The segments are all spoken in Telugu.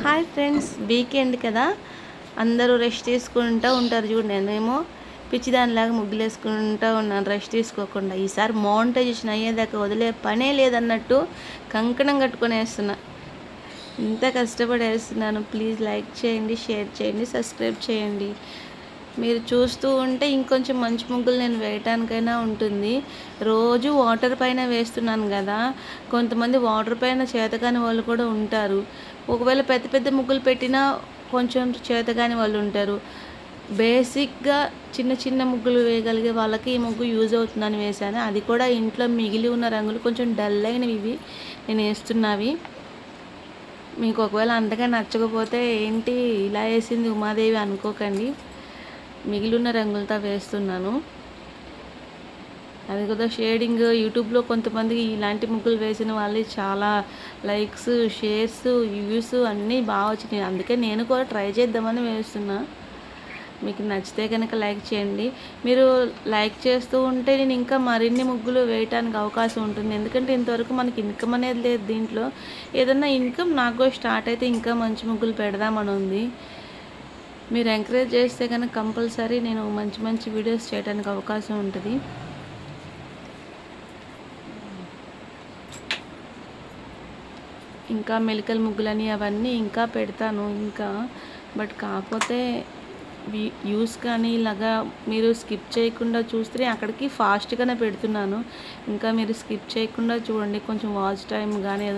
హాయ్ ఫ్రెండ్స్, వీకెండ్ కదా, అందరూ రెస్ట్ తీసుకుంటూ ఉంటారు. చూడండి, నేనేమో పిచ్చిదానిలాగా ముగ్గులు వేసుకుంటూ ఉన్నాను రెస్ట్ తీసుకోకుండా. ఈసారి మౌంటైజేషన్ అయ్యేదాకా వదిలే పనే లేదన్నట్టు కంకణం కట్టుకొని వేస్తున్నా. ఇంత కష్టపడి వేస్తున్నాను. ప్లీజ్ లైక్ చేయండి, షేర్ చేయండి, సబ్స్క్రైబ్ చేయండి. మీరు చూస్తూ ఉంటే ఇంకొంచెం మంచి ముగ్గులు నేను వేయటానికైనా ఉంటుంది. రోజు వాటర్ పైన వేస్తున్నాను కదా, కొంతమంది వాటర్ పైన చేతకాని వాళ్ళు కూడా ఉంటారు. ఒకవేళ పెద్ద పెద్ద ముగ్గులు పెట్టినా కొంచెం చేతకాని వాళ్ళు ఉంటారు. బేసిక్గా చిన్న చిన్న ముగ్గులు వేయగలిగే వాళ్ళకి ఈ ముగ్గు యూజ్ అవుతుందని వేశాను. అది కూడా ఇంట్లో మిగిలి ఉన్న రంగులు కొంచెం డల్ అయినవి ఇవి నేను వేస్తున్నవి. మీకు ఒకవేళ అంతగా నచ్చకపోతే ఏంటి ఇలా వేసింది ఉమాదేవి అనుకోకండి, మిగిలిన రంగులతో వేస్తున్నాను. అది కూడా షేడింగ్ యూట్యూబ్లో కొంతమందికి ఇలాంటి ముగ్గులు వేసిన వాళ్ళు చాలా లైక్స్, షేర్స్, వ్యూస్ అన్నీ బాగా వచ్చినాయి. అందుకే నేను కూడా ట్రై చేద్దామని వేస్తున్నా. మీకు నచ్చితే కనుక లైక్ చేయండి. మీరు లైక్ చేస్తూ ఉంటే నేను ఇంకా మరిన్ని ముగ్గులు వేయటానికి అవకాశం ఉంటుంది. ఎందుకంటే ఇంతవరకు మనకి ఇన్కమ్ అనేది లేదు దీంట్లో. ఏదన్నా ఇన్కమ్ నాకు స్టార్ట్ అయితే ఇంకా మంచి ముగ్గులు పెడదామని ఉంది. మీరు ఎంకరేజ్ చేస్తే కనుక కంపల్సరీ నేను మంచి మంచి వీడియోస్ చేయడానికి అవకాశం ఉంటుంది. ఇంకా మెలికల ముగ్గులని అవన్నీ ఇంకా పెడతాను బట్ కాకపోతే వ్యూస్ కానీ ఇలాగా మీరు స్కిప్ చేయకుండా చూస్తే అక్కడికి ఫాస్ట్గానే పెడుతున్నాను. ఇంకా మీరు స్కిప్ చేయకుండా చూడండి. కొంచెం వాచ్ టైం కానీ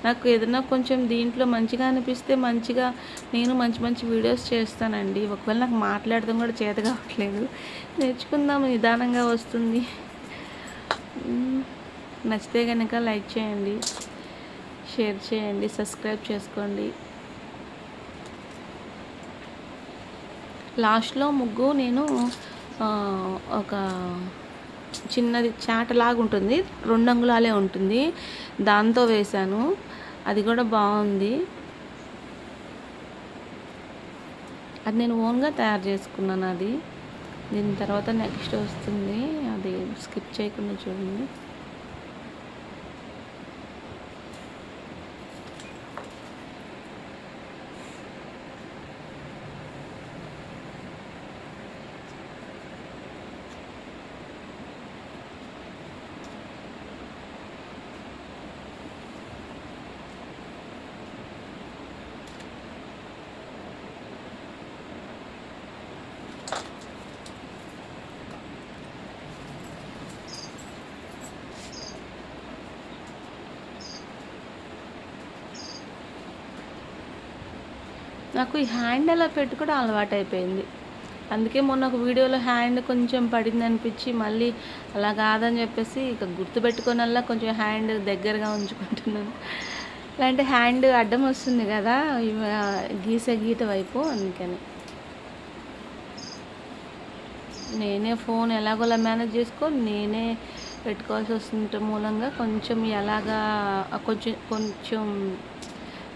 నాకు ఏదైనా కొంచెం దీంట్లో మంచిగా అనిపిస్తే మంచిగా నేను మంచి మంచి వీడియోస్ చేస్తానండి. ఒకవేళ నాకు మాట్లాడడం కూడా చేత కావట్లేదు, నేర్చుకుందాం, నిదానంగా వస్తుంది. నచ్చితే కనుక లైక్ చేయండి, షేర్ చేయండి, సబ్స్క్రైబ్ చేసుకోండి. లాస్ట్లో ముగ్గు నేను ఒక చిన్నది చాటలాగా ఉంటుంది, 2 అంగుళాలే ఉంటుంది, దాంతో వేశాను. అది కూడా బాగుంది. అది నేను ఓన్గా తయారు చేసుకున్నాను. అది దీని తర్వాత నెక్స్ట్ వస్తుంది, అది స్కిప్ చేయకుండా చూడండి. నాకు ఈ హ్యాండ్ అలా పెట్టి కూడా అలవాటు అయిపోయింది. అందుకే మొన్న ఒక వీడియోలో హ్యాండ్ కొంచెం పడింది అనిపించి మళ్ళీ అలా కాదని చెప్పేసి ఇక గుర్తుపెట్టుకోనల్లా కొంచెం హ్యాండ్ దగ్గరగా ఉంచుకుంటున్నాను. ఇలాంటి హ్యాండ్ అడ్డం వస్తుంది కదా గీత వైపు, అందుకని నేనే ఫోన్ ఎలాగోలా మేనేజ్ చేసుకొని నేనే పెట్టుకోవాల్సి వస్తుంటే మూలంగా కొంచెం ఎలాగా కొంచెం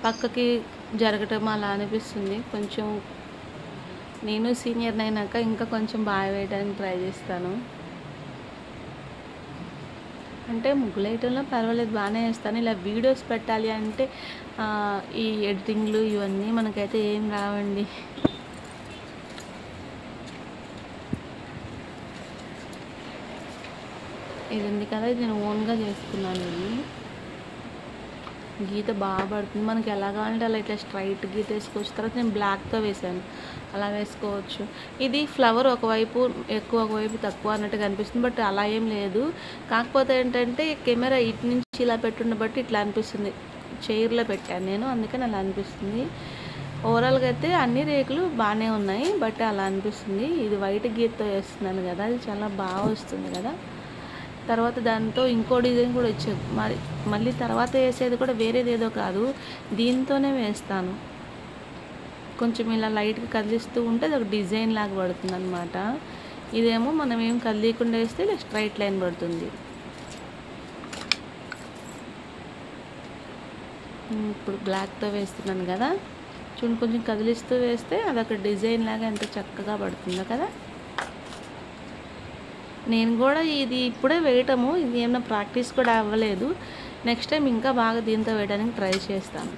పక్కకి జరగటం అలా అనిపిస్తుంది. కొంచెం నేను సీనియర్ అయినాక ఇంకా కొంచెం బాగా వేయడానికి ట్రై చేస్తాను. అంటే ముగ్గులు వేయటంలో పర్వాలేదు, బాగానే వేస్తాను. ఇలా వీడియోస్ పెట్టాలి అంటే ఈ ఎడిటింగ్లు ఇవన్నీ మనకైతే ఏం రావండి. ఇది ఉంది కదా, ఇది నేను ఓన్గా చేసుకున్నాను. ఇది గీత బాగా పడుతుంది. మనకి ఎలా కావాలంటే అలా ఇట్లా స్ట్రైట్ గీత వేసుకోవచ్చు. తర్వాత నేను బ్లాక్తో వేసాను, అలా వేసుకోవచ్చు. ఇది ఫ్లవర్ ఒకవైపు ఎక్కువ ఒకవైపు తక్కువ అన్నట్టుగా అనిపిస్తుంది, బట్ అలా ఏం లేదు. కాకపోతే ఏంటంటే కెమెరా ఇటు నుంచి ఇలా పెట్టుండ బట్టి ఇట్లా అనిపిస్తుంది. చైర్లో పెట్టాను నేను, అందుకని అలా అనిపిస్తుంది. ఓవరాల్గా అయితే అన్ని రేకులు బాగానే ఉన్నాయి, బట్ అలా అనిపిస్తుంది. ఇది వైట్ గీతతో వేస్తున్నాను కదా, అది చాలా బాగా వస్తుంది కదా. తర్వాత దాంతో ఇంకో డిజైన్ కూడా వచ్చేది, మళ్ళీ తర్వాత వేసేది కూడా వేరేది ఏదో కాదు, దీంతోనే వేస్తాను. కొంచెం ఇలా లైట్గా కదిలిస్తూ ఉంటే అది ఒక డిజైన్ లాగా పడుతుంది అనమాట. ఇదేమో మనం ఏం కదిలీకుండా వేస్తే ఇలా స్ట్రైట్ లైన్ పడుతుంది. ఇప్పుడు బ్లాక్తో వేస్తున్నాను కదా, చూడండి, కొంచెం కదిలిస్తూ వేస్తే అదొక డిజైన్ లాగా ఎంత చక్కగా పడుతుందో కదా. నేను కూడా ఇది ఇప్పుడే వేయటము, ఇది ఏమైనా ప్రాక్టీస్ కూడా అవ్వలేదు. నెక్స్ట్ టైం ఇంకా బాగా దీంతో వేయడానికి ట్రై చేస్తాను.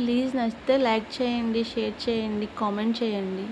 ప్లీజ్ నచ్చితే లైక్ చేయండి, షేర్ చేయండి, కామెంట్ చేయండి.